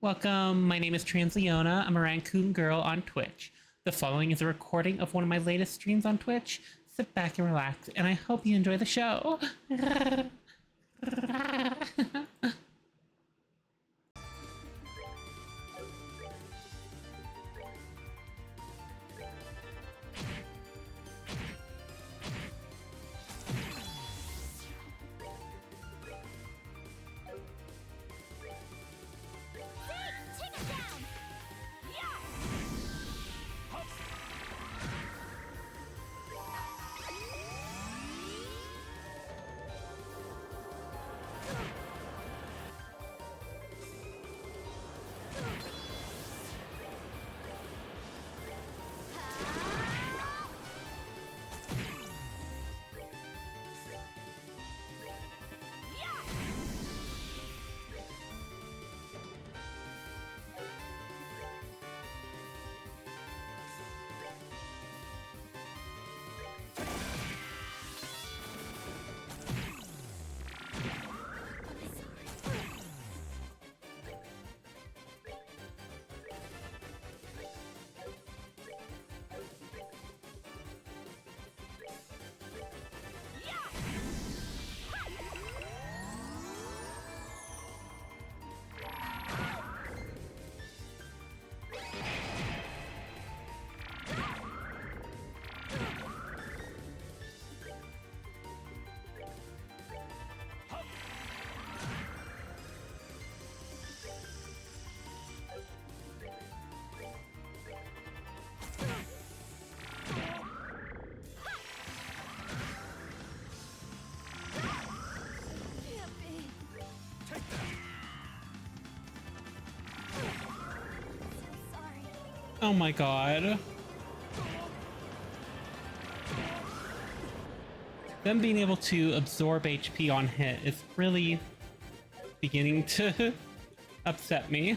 Welcome, my name is Transleona. I'm a raccoon girl on Twitch. The following is a recording of one of my latest streams on Twitch. Sit back and relax, and I hope you enjoy the show. Oh my god. Them being able to absorb HP on hit is really beginning to upset me.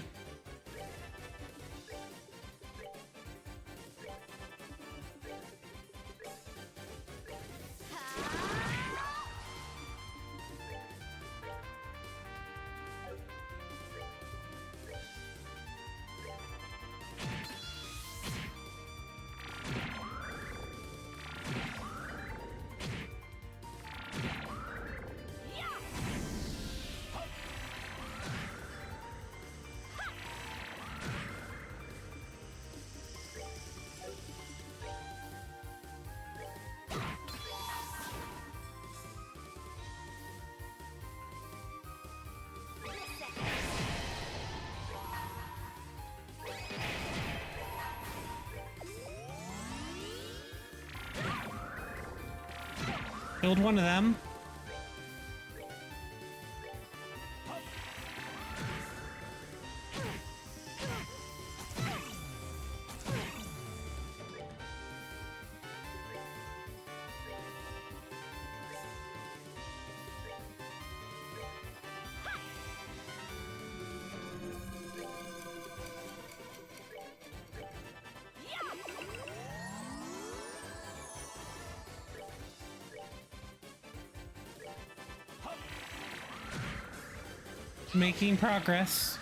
Killed one of them. Making progress.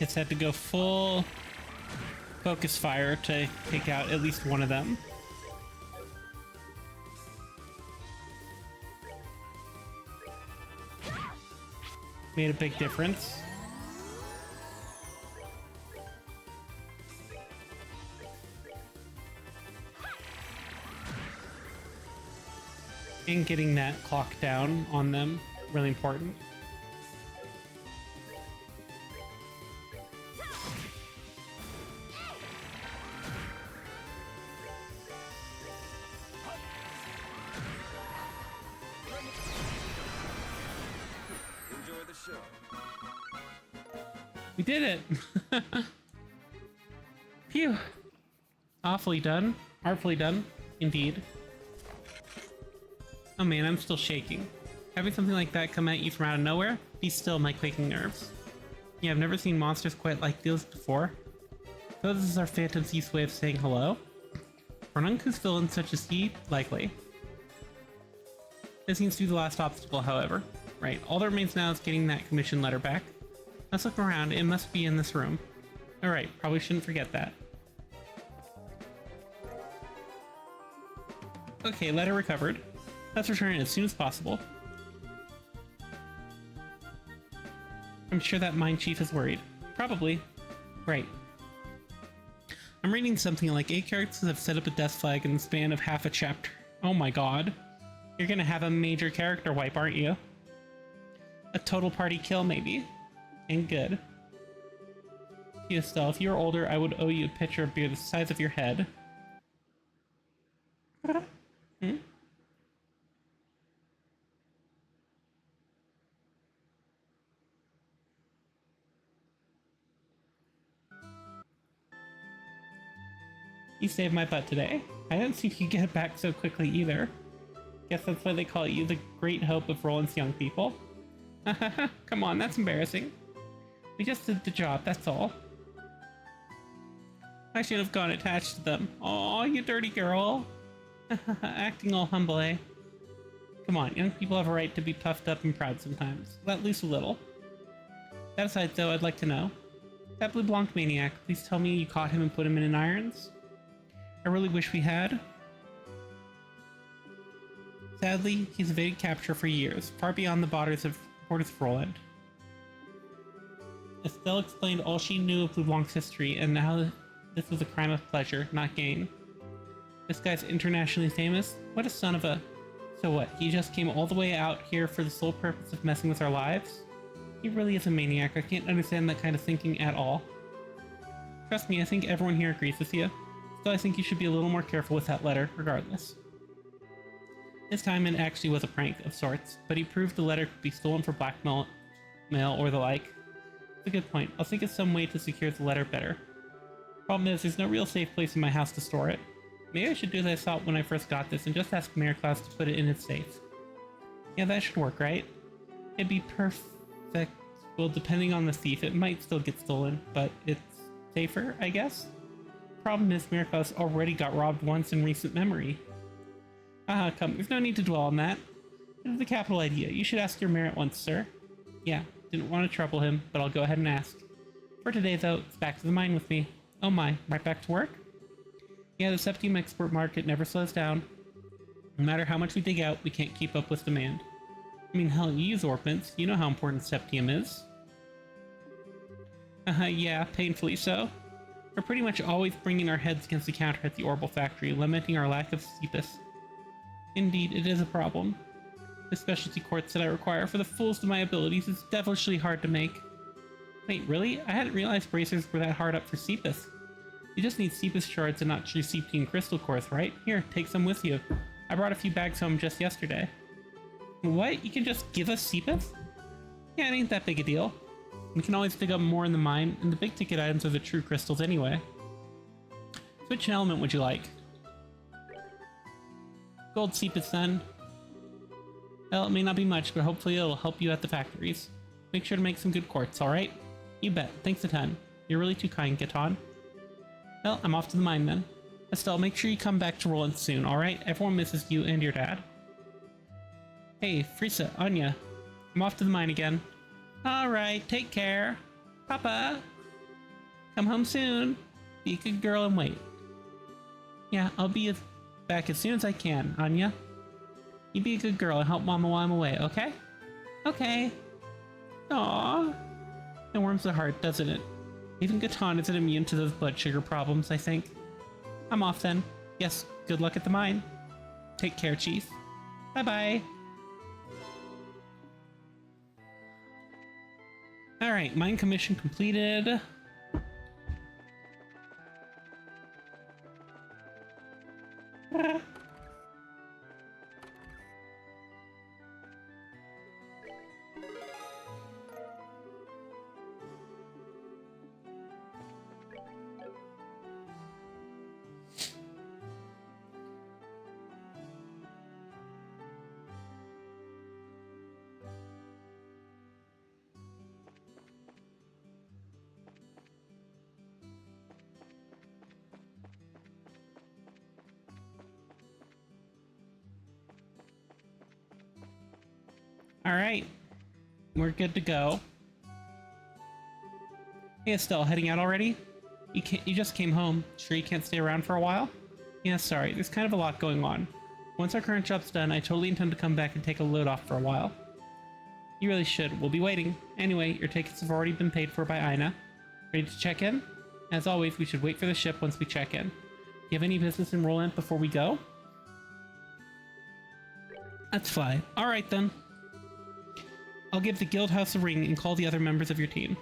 It's had to go full focus fire to take out at least one of them. Made a big difference. In getting that clock down on them. really important. Enjoy the show. We did it! Phew. Awfully done. Artfully done. Indeed. Oh man, I'm still shaking. Having something like that come at you from out of nowhere? Be still my quaking nerves. Yeah, I've never seen monsters quite like these before. So this is our Phantom Thief's way of saying hello? For an uncouth villain such as he, likely. This seems to be the last obstacle, however. Right, all that remains now is getting that commission letter back. Let's look around, it must be in this room. Alright, probably shouldn't forget that. Okay, letter recovered. Let's return it as soon as possible. I'm sure that mine chief is worried. Probably. Right. I'm reading something like 8 characters have set up a death flag in the span of half a chapter. Oh my god. You're gonna have a major character wipe, aren't you? A total party kill, maybe. And good. Estelle, if you were older, I would owe you a pitcher of beer the size of your head. Hmm? You saved my butt today. I didn't think you'd get back so quickly either. Guess that's why they call you the great hope of Roland's young people. Come on, that's embarrassing. We just did the job, that's all. I should have gone attached to them. Aw, you dirty girl. Acting all humble, eh? Come on, young people have a right to be puffed up and proud sometimes. Let loose a little. That aside, though, I'd like to know. That Blue Blanc maniac, please tell me you caught him and put him in irons? I really wish we had. Sadly, he's evaded capture for years, far beyond the borders of Roland. Estelle explained all she knew of Blue Blanc's history, and now this was a crime of pleasure, not gain. This guy's internationally famous? What a son of a... So what, he just came all the way out here for the sole purpose of messing with our lives? He really is a maniac. I can't understand that kind of thinking at all. Trust me, I think everyone here agrees with you. Still, I think you should be a little more careful with that letter, regardless. This time it actually was a prank of sorts, but he proved the letter could be stolen for blackmail or the like. It's a good point. I'll think of some way to secure the letter better. Problem is, there's no real safe place in my house to store it. Maybe I should do as I thought when I first got this and just ask Mayor Klaus to put it in his safe. Yeah, that should work, right? It'd be perfect. Well, depending on the thief, it might still get stolen, but it's safer, I guess? Problem is, Mayor Klaus already got robbed once in recent memory. Come, there's no need to dwell on that. It was a capital idea. You should ask your mayor at once, sir. Yeah, didn't want to trouble him, but I'll go ahead and ask. For today, though, it's back to the mine with me. Oh my, right back to work? Yeah, the septium export market never slows down. No matter how much we dig out, we can't keep up with demand. I mean, hell, you use Orpments. You know how important septium is. Yeah, painfully so. We're pretty much always bringing our heads against the counter at the Orbital factory, lamenting our lack of Cepus. Indeed, it is a problem. The specialty quartz that I require for the fullest of my abilities is devilishly hard to make. Wait, really? I hadn't realized bracers were that hard up for Cepus. You just need Cepus shards and not true Cepian crystal cores, right? Here, take some with you. I brought a few bags home just yesterday. What? You can just give us Cepus? Yeah, it ain't that big a deal. We can always dig up more in the mine, and the big ticket items are the true crystals anyway. Which element would you like? Gold Cepus then. Well, it may not be much, but hopefully it'll help you at the factories. Make sure to make some good quartz, alright? You bet. Thanks a ton. You're really too kind, Gaton. Well, I'm off to the mine then. Estelle, make sure you come back to Roland soon, alright? Everyone misses you and your dad. Hey, Frieza, Anya. I'm off to the mine again. Alright, take care. Papa! Come home soon. Be a good girl and wait. Yeah, I'll be back as soon as I can, Anya. You be a good girl and help Mama while I'm away, okay? Okay. Aww. It warms the heart, doesn't it? Even Gaton isn't immune to those blood sugar problems, I think. I'm off then. Yes, good luck at the mine. Take care, Chief. Bye-bye. Alright, mine commission completed. Alright, we're good to go. Hey Estelle, heading out already? You just came home. Sure you can't stay around for a while? Yeah, sorry, there's kind of a lot going on. Once our current job's done, I totally intend to come back and take a load off for a while. You really should. We'll be waiting. Anyway, your tickets have already been paid for by Ina. Ready to check in? As always, we should wait for the ship once we check in. Do you have any business in Roland before we go? That's fine. Alright then. I'll give the guild house a ring and call the other members of your team.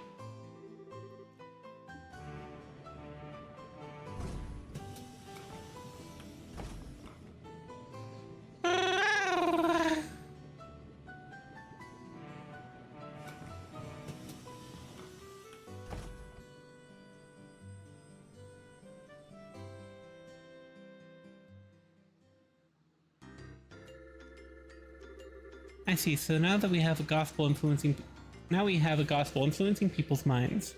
I see, so now we have a gospel influencing people's minds.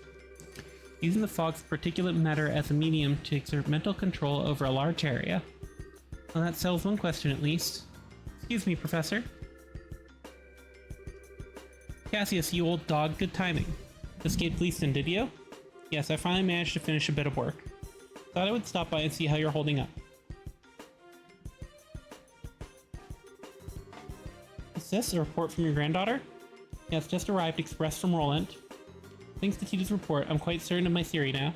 Using the fog's particulate matter as a medium to exert mental control over a large area. Well, that settles one question at least. Excuse me, Professor. Cassius, you old dog, good timing. Escaped Leaston, did you? Yes, I finally managed to finish a bit of work. Thought I would stop by and see how you're holding up. Is this a report from your granddaughter? Yes, just arrived express from Roland. Thanks to Tita's report, I'm quite certain of my theory now.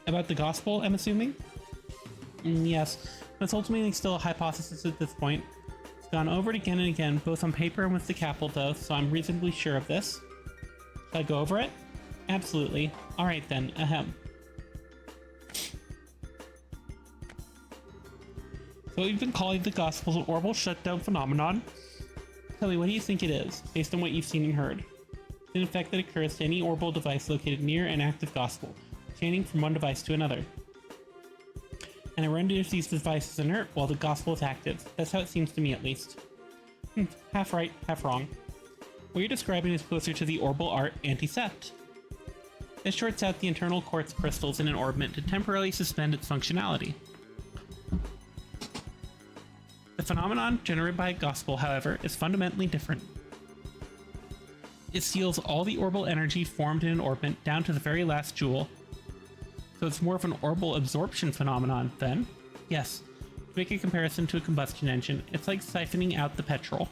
About the gospel, I'm assuming? Yes, but it's ultimately still a hypothesis at this point. It's gone over it again and again, both on paper and with the capital though, so I'm reasonably sure of this. Should I go over it? Absolutely. Alright then, ahem. So what we've been calling the gospel an orbital shutdown phenomenon. Tell me, what do you think it is, based on what you've seen and heard? It's an effect that occurs to any orbital device located near an active gospel, chaining from one device to another. And it renders these devices inert while the gospel is active. That's how it seems to me, at least. Half right, half wrong. What you're describing is closer to the orbital art anti-sept. It shorts out the internal quartz crystals in an orbit to temporarily suspend its functionality. The phenomenon generated by a gospel, however, is fundamentally different. It steals all the orbital energy formed in an orbit down to the very last joule. So it's more of an orbital absorption phenomenon, then? Yes. To make a comparison to a combustion engine, it's like siphoning out the petrol.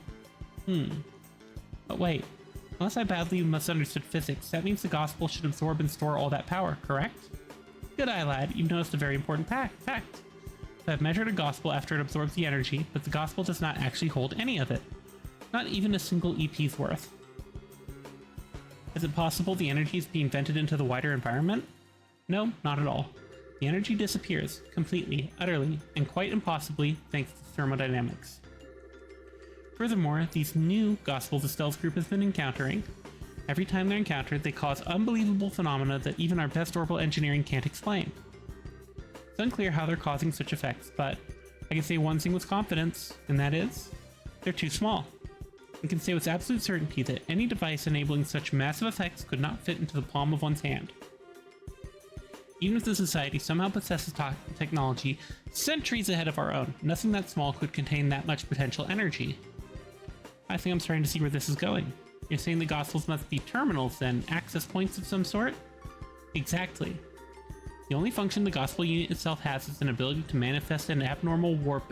But wait, unless I badly misunderstood physics, that means the gospel should absorb and store all that power, correct? Good eye, lad, you've noticed a very important fact. I've measured a gospel after it absorbs the energy, but the gospel does not actually hold any of it. Not even a single EP's worth. Is it possible the energy is being vented into the wider environment? No, not at all. The energy disappears, completely, utterly, and quite impossibly thanks to thermodynamics. Furthermore, these new gospels the Stealth Group has been encountering, every time they're encountered, they cause unbelievable phenomena that even our best orbital engineering can't explain. It's unclear how they're causing such effects, but I can say one thing with confidence, and that is, they're too small. We can say with absolute certainty that any device enabling such massive effects could not fit into the palm of one's hand. Even if the society somehow possesses technology centuries ahead of our own, nothing that small could contain that much potential energy. I think I'm starting to see where this is going. You're saying the gospels must be terminals, then, access points of some sort? Exactly. The only function the gospel unit itself has is an ability to manifest an abnormal warp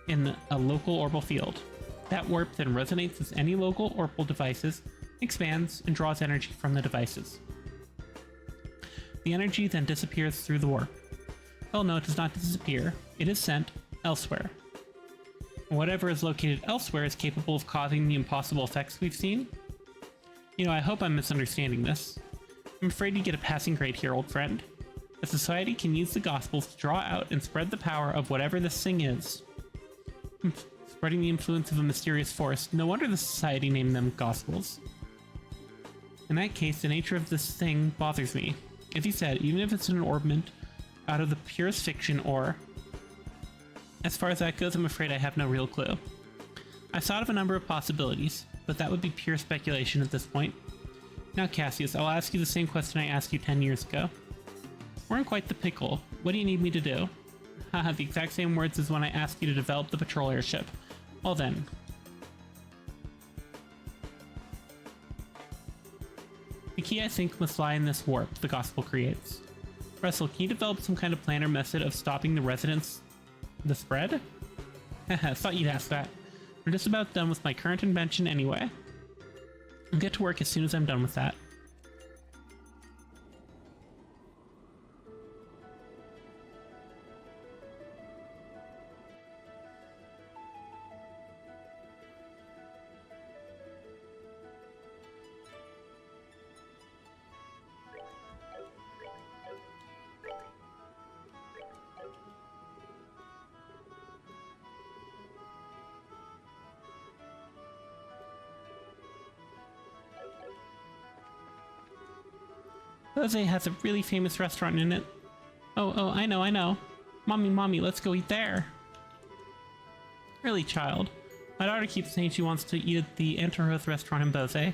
in a local orbital field. That warp then resonates with any local orbital devices, expands, and draws energy from the devices. The energy then disappears through the warp. Well, no, it does not disappear. It is sent elsewhere. And whatever is located elsewhere is capable of causing the impossible effects we've seen. You know, I hope I'm misunderstanding this. I'm afraid you get a passing grade here, old friend. A society can use the Gospels to draw out and spread the power of whatever this thing is. Spreading the influence of a mysterious force. No wonder the society named them Gospels. In that case, the nature of this thing bothers me. As you said, even if it's an orbment out of the purest fiction or... As far as that goes, I'm afraid I have no real clue. I've thought of a number of possibilities, but that would be pure speculation at this point. Now, Cassius, I'll ask you the same question I asked you 10 years ago. We're in quite the pickle. What do you need me to do? Haha, the exact same words as when I asked you to develop the patrol airship. Well then. The key, I think, must lie in this warp the Gospel creates. Russell, can you develop some kind of plan or method of stopping the spread? Haha, thought you'd ask that. We're just about done with my current invention anyway. I'll get to work as soon as I'm done with that. Bose has a really famous restaurant in it. Oh, I know. Mommy, let's go eat there. Really, child. My daughter keeps saying she wants to eat at the Antarhoth restaurant in Bose.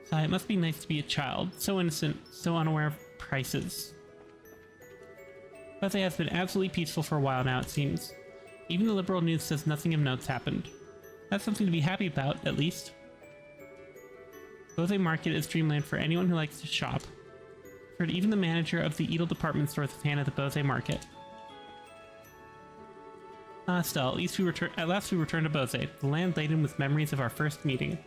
So it must be nice to be a child. So innocent, so unaware of prices. Bose has been absolutely peaceful for a while now, it seems. Even the liberal news says nothing of note's happened. That's something to be happy about, at least. Bose Market is dreamland for anyone who likes to shop. Heard even the manager of the Edel department store is a fan of the Bose Market. Still, at last we return to Bose, the land laden with memories of our first meeting.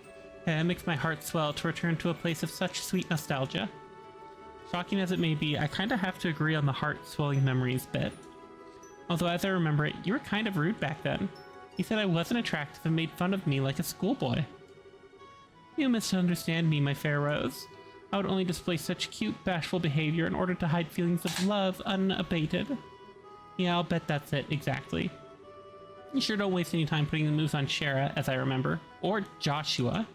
It makes my heart swell to return to a place of such sweet nostalgia. Shocking as it may be, I kinda have to agree on the heart-swelling memories bit. Although as I remember it, you were kind of rude back then. You said I wasn't attractive and made fun of me like a schoolboy. You misunderstand me, my fair Rose. I would only display such cute, bashful behavior in order to hide feelings of love unabated. Yeah, I'll bet that's it, exactly. You sure don't waste any time putting the moves on Shara, as I remember. Or Joshua.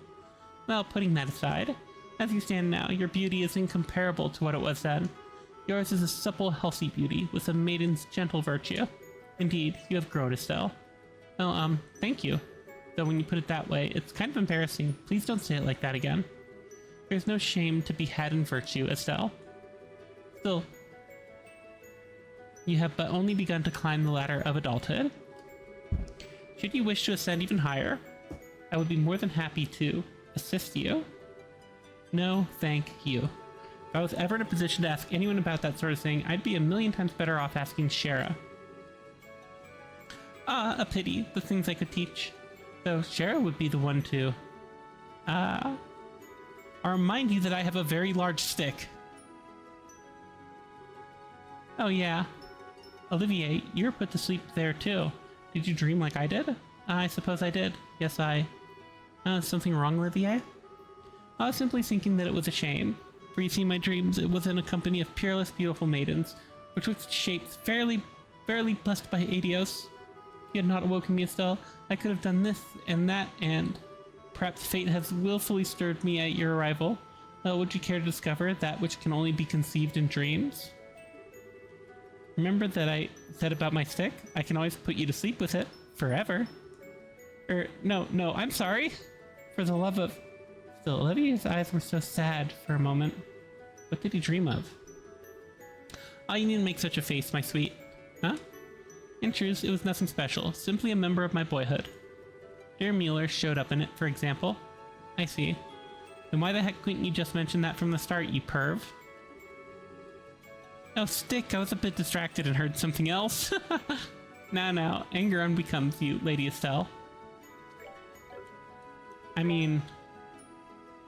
Well, putting that aside, as you stand now, your beauty is incomparable to what it was then. Yours is a supple, healthy beauty, with a maiden's gentle virtue. Indeed, you have grown, Estelle. Well, thank you. Though when you put it that way, it's kind of embarrassing. Please don't say it like that again. There's no shame to be had in virtue, Estelle. Still, you have but only begun to climb the ladder of adulthood. Should you wish to ascend even higher, I would be more than happy to assist you. No, thank you. If I was ever in a position to ask anyone about that sort of thing, I'd be a million times better off asking Shara. Ah, a pity, the things I could teach. Though Shara would be the one to... I'll remind you that I have a very large stick. Oh yeah. Olivier, you were put to sleep there too. Did you dream like I did? I suppose I did. Yes, something wrong, Olivier? I was simply thinking that it was a shame. For you see, my dreams, it was in a company of peerless, beautiful maidens, which was shaped fairly blessed by Adios. If you had not awoken me, Estelle, I could have done this and that, and perhaps fate has willfully stirred me at your arrival. Would you care to discover that which can only be conceived in dreams? Remember that I said about my stick? I can always put you to sleep with it. Forever. No, I'm sorry. For the love of... Still, Olivier's eyes were so sad for a moment. What did he dream of? Oh, you needn't make such a face, my sweet. Huh? In truth, it was nothing special. Simply a member of my boyhood. Dear Mueller showed up in it, for example. I see. Then why the heck couldn't you just mention that from the start, you perv? Oh, stick, I was a bit distracted and heard something else. Now, anger unbecomes you, Lady Estelle. I mean,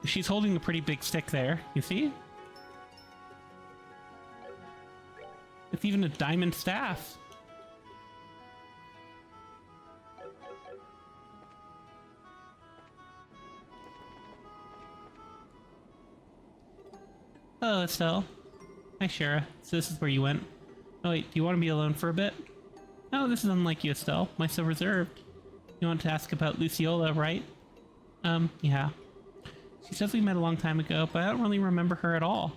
she's holding a pretty big stick there, you see? It's even a diamond staff. Hello, Estelle. Hi, Shara. So this is where you went. Oh wait, do you want to be alone for a bit? Oh, this is unlike you, Estelle. Why so reserved? You want to ask about Luciola, right? Yeah. She says we met a long time ago, but I don't really remember her at all.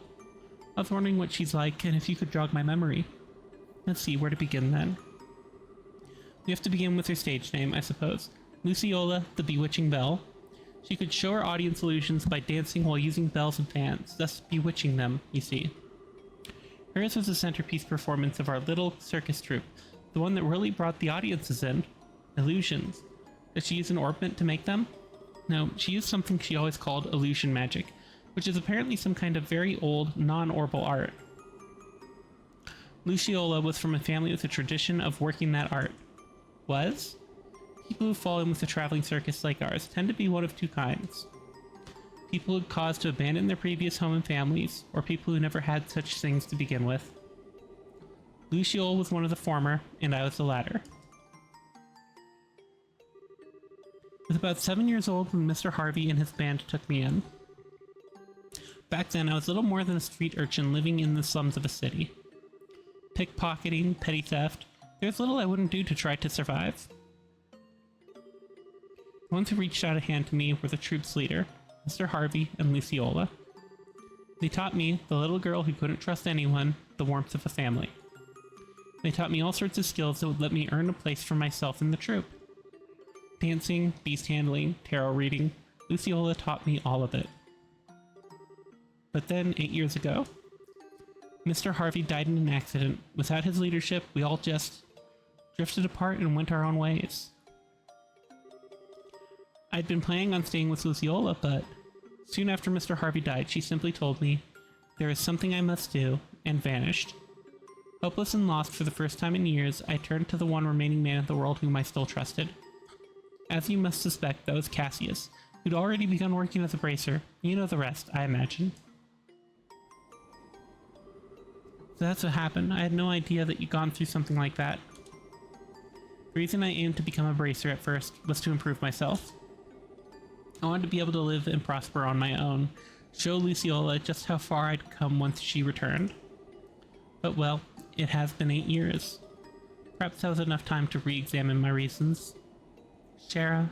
I was wondering what she's like, and if you could jog my memory. Let's see, where to begin then. We have to begin with her stage name, I suppose. Luciola, the Bewitching Belle. She could show her audience illusions by dancing while using bells and fans, thus bewitching them, you see. Hers was the centerpiece performance of our little circus troupe, the one that really brought the audiences in. Illusions. Does she use an ornament to make them? No, she used something she always called illusion magic, which is apparently some kind of very old, non-orbal art. Luciola was from a family with a tradition of working that art. Was? People who fall in with a traveling circus like ours tend to be one of two kinds. People who caused to abandon their previous home and families, or people who never had such things to begin with. Luciola was one of the former, and I was the latter. I was about 7 years old when Mr. Harvey and his band took me in. Back then, I was little more than a street urchin living in the slums of a city. Pickpocketing, petty theft, there's little I wouldn't do to try to survive. The ones who reached out a hand to me were the troupe's leader, Mr. Harvey and Luciola. They taught me, the little girl who couldn't trust anyone, the warmth of a family. They taught me all sorts of skills that would let me earn a place for myself in the troupe. Dancing, beast handling, tarot reading, Luciola taught me all of it. But then, 8 years ago, Mr. Harvey died in an accident. Without his leadership, we all just drifted apart and went our own ways. I'd been planning on staying with Luciola, but soon after Mr. Harvey died, she simply told me, "There is something I must do," and vanished. Hopeless and lost for the first time in years, I turned to the one remaining man in the world whom I still trusted. As you must suspect, that was Cassius, who'd already begun working as a bracer. You know the rest, I imagine. So that's what happened. I had no idea that you'd gone through something like that. The reason I aimed to become a bracer at first was to improve myself. I wanted to be able to live and prosper on my own, show Luciola just how far I'd come once she returned. But well, it has been 8 years. Perhaps that was enough time to re-examine my reasons. Shara?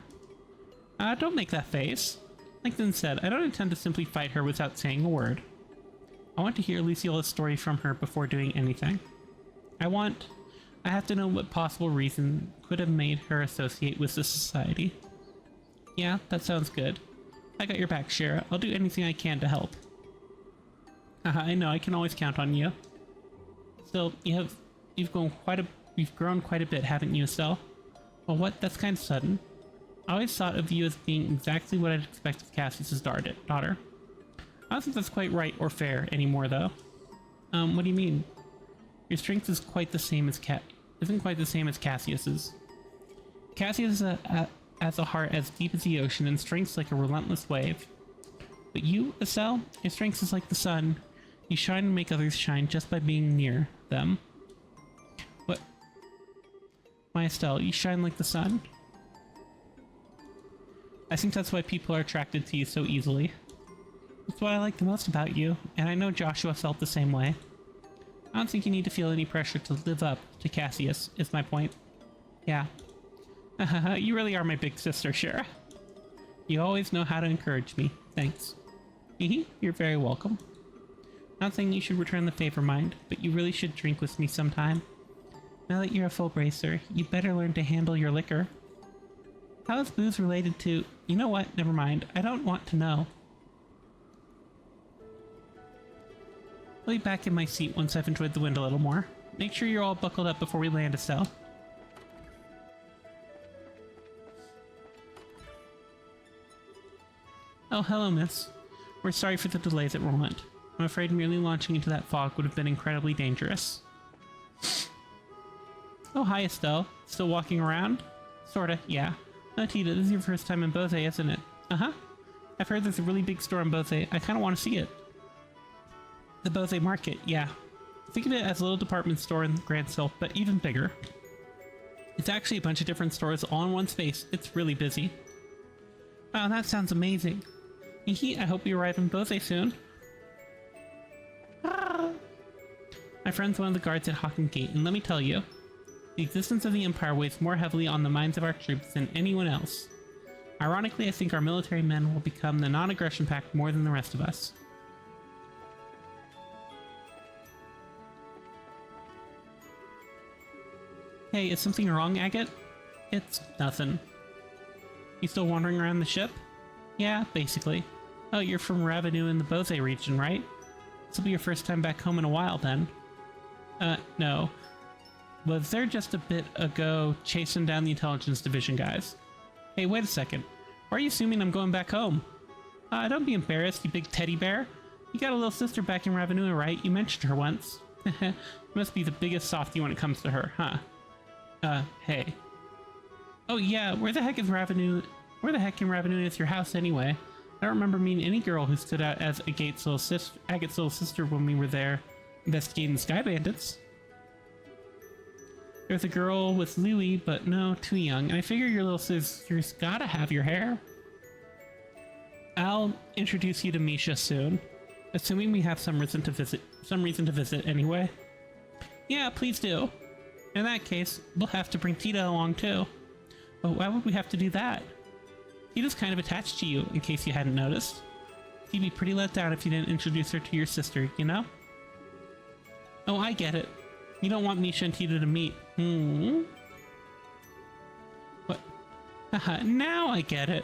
Don't make that face. Like Lynn said, I don't intend to simply fight her without saying a word. I want to hear Luciola's story from her before doing anything. I have to know what possible reason could have made her associate with this society. Yeah, that sounds good. I got your back, Shara. I'll do anything I can to help. I know, I can always count on you. Still, you've grown quite a bit, haven't you, Estelle? Well, what? That's kind of sudden. I always thought of you as being exactly what I'd expect of Cassius's daughter. I don't think that's quite right or fair anymore, though. What do you mean? Your strength is quite the same as isn't quite the same as Cassius's. Cassius has a heart as deep as the ocean and strength's like a relentless wave. But you, Estelle, your strength is like the sun. You shine and make others shine just by being near them. What? My Estelle, you shine like the sun. I think that's why people are attracted to you so easily. That's what I like the most about you, and I know Joshua felt the same way. I don't think you need to feel any pressure to live up to Cassius, is my point. Yeah. You really are my big sister, Shara. You always know how to encourage me. Thanks. You're very welcome. Not saying you should return the favor, mind, but you really should drink with me sometime. Now that you're a full bracer, you better learn to handle your liquor. How is booze related to... You know what? Never mind. I don't want to know. I'll be back in my seat once I've enjoyed the wind a little more. Make sure you're all buckled up before we land, Estelle. Oh, hello, miss. We're sorry for the delays at Roland. I'm afraid merely launching into that fog would have been incredibly dangerous. Oh, hi, Estelle. Still walking around? Sorta, yeah. No, Tita, this is your first time in Bose, isn't it? Uh-huh. I've heard there's a really big store in Bose. I kinda want to see it. The Bose Market, yeah. Think of it as a little department store in Grand Silk, but even bigger. It's actually a bunch of different stores all in one space. It's really busy. Wow, that sounds amazing. I hope we arrive in Bose soon. My friend's one of the guards at Hawken Gate, and let me tell you, the existence of the Empire weighs more heavily on the minds of our troops than anyone else. Ironically, I think our military men will become the non-aggression pact more than the rest of us. Hey, is something wrong, Agate? It's nothing. You still wandering around the ship? Yeah, basically. Oh, you're from Ravenu in the Bose region, right? This will be your first time back home in a while, then. No. Was there just a bit ago chasing down the intelligence division guys? Hey, wait a second. Why are you assuming I'm going back home? Don't be embarrassed, you big teddy bear. You got a little sister back in Ravenua, right? You mentioned her once. You must be the biggest softie when it comes to her, huh? Hey. Oh yeah, where the heck in Ravenua is your house anyway? I don't remember meeting any girl who stood out as Agate's little sister when we were there investigating the Sky Bandits. There's a girl with Louie, but no, too young. And I figure your little sister's gotta have your hair. I'll introduce you to Misha soon, assuming we have some reason to visit anyway. Yeah, please do. In that case, we'll have to bring Tita along too. But why would we have to do that? Tita's kind of attached to you, in case you hadn't noticed. She'd be pretty let down if you didn't introduce her to your sister, you know? Oh, I get it. You don't want Misha and Tita to meet. What? Haha, now I get it.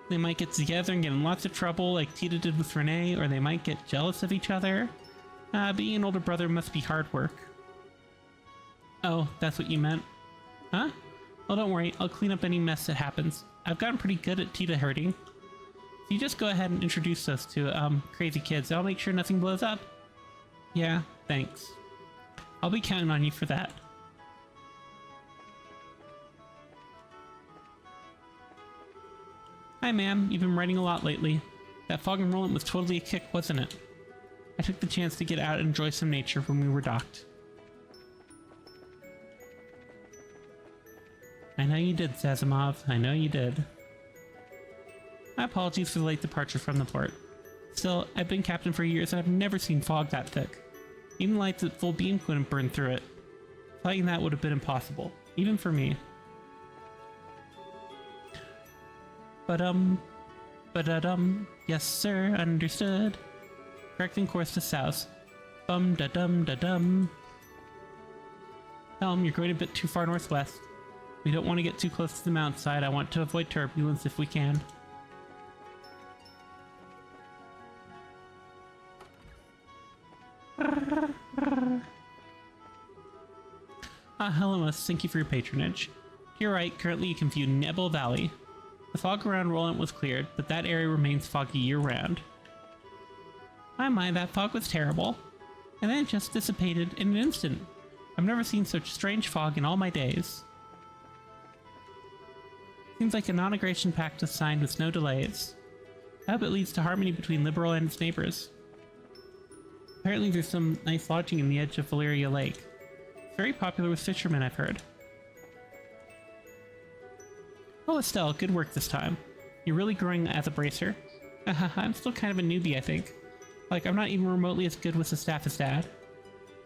They might get together and get in lots of trouble like Tita did with Renee, or they might get jealous of each other. Being an older brother must be hard work. Oh, that's what you meant? Huh? Well, don't worry, I'll clean up any mess that happens. I've gotten pretty good at Tita hurting. So you just go ahead and introduce us to, crazy kids. I'll make sure nothing blows up. Yeah, thanks. I'll be counting on you for that. Hi, ma'am. You've been writing a lot lately. That fog enrollment was totally a kick, wasn't it? I took the chance to get out and enjoy some nature when we were docked. I know you did, Zazimov. I know you did. My apologies for the late departure from the port. Still, I've been captain for years and I've never seen fog that thick. Even lights at full beam couldn't burn through it. Fighting that would have been impossible, even for me. Yes sir, understood. Correcting course to south. Bum-da-dum-da-dum. Helm, you're going a bit too far northwest. We don't want to get too close to the mountainside. I want to avoid turbulence if we can. Hello, Miss. Thank you for your patronage. You're right, currently you can view Nebel Valley. The fog around Roland was cleared, but that area remains foggy year-round. My, that fog was terrible. And then it just dissipated in an instant. I've never seen such strange fog in all my days. Seems like a non-aggression pact was signed with no delays. I hope it leads to harmony between Liberal and its neighbors. Apparently there's some nice lodging in the edge of Valeria Lake. It's very popular with fishermen, I've heard. Oh, Estelle, good work this time. You're really growing as a bracer. I'm still kind of a newbie, I think. Like, I'm not even remotely as good with the staff as Dad.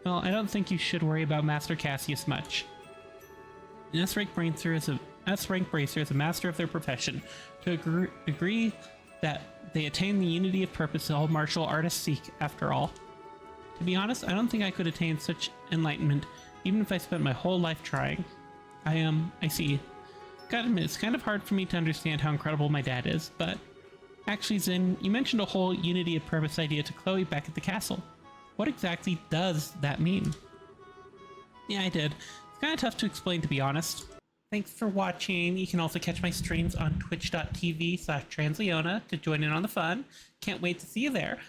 Well, I don't think you should worry about Master Cassius much. An S-rank bracer is a master of their profession, to a degree that they attain the unity of purpose all martial artists seek, after all. To be honest, I don't think I could attain such enlightenment, even if I spent my whole life trying. I see. Gotta admit, it's kind of hard for me to understand how incredible my dad is, but... Actually, Zin, you mentioned a whole unity of purpose idea to Chloe back at the castle. What exactly does that mean? Yeah, I did. It's kind of tough to explain, to be honest. Thanks for watching. You can also catch my streams on twitch.tv/transleona to join in on the fun. Can't wait to see you there.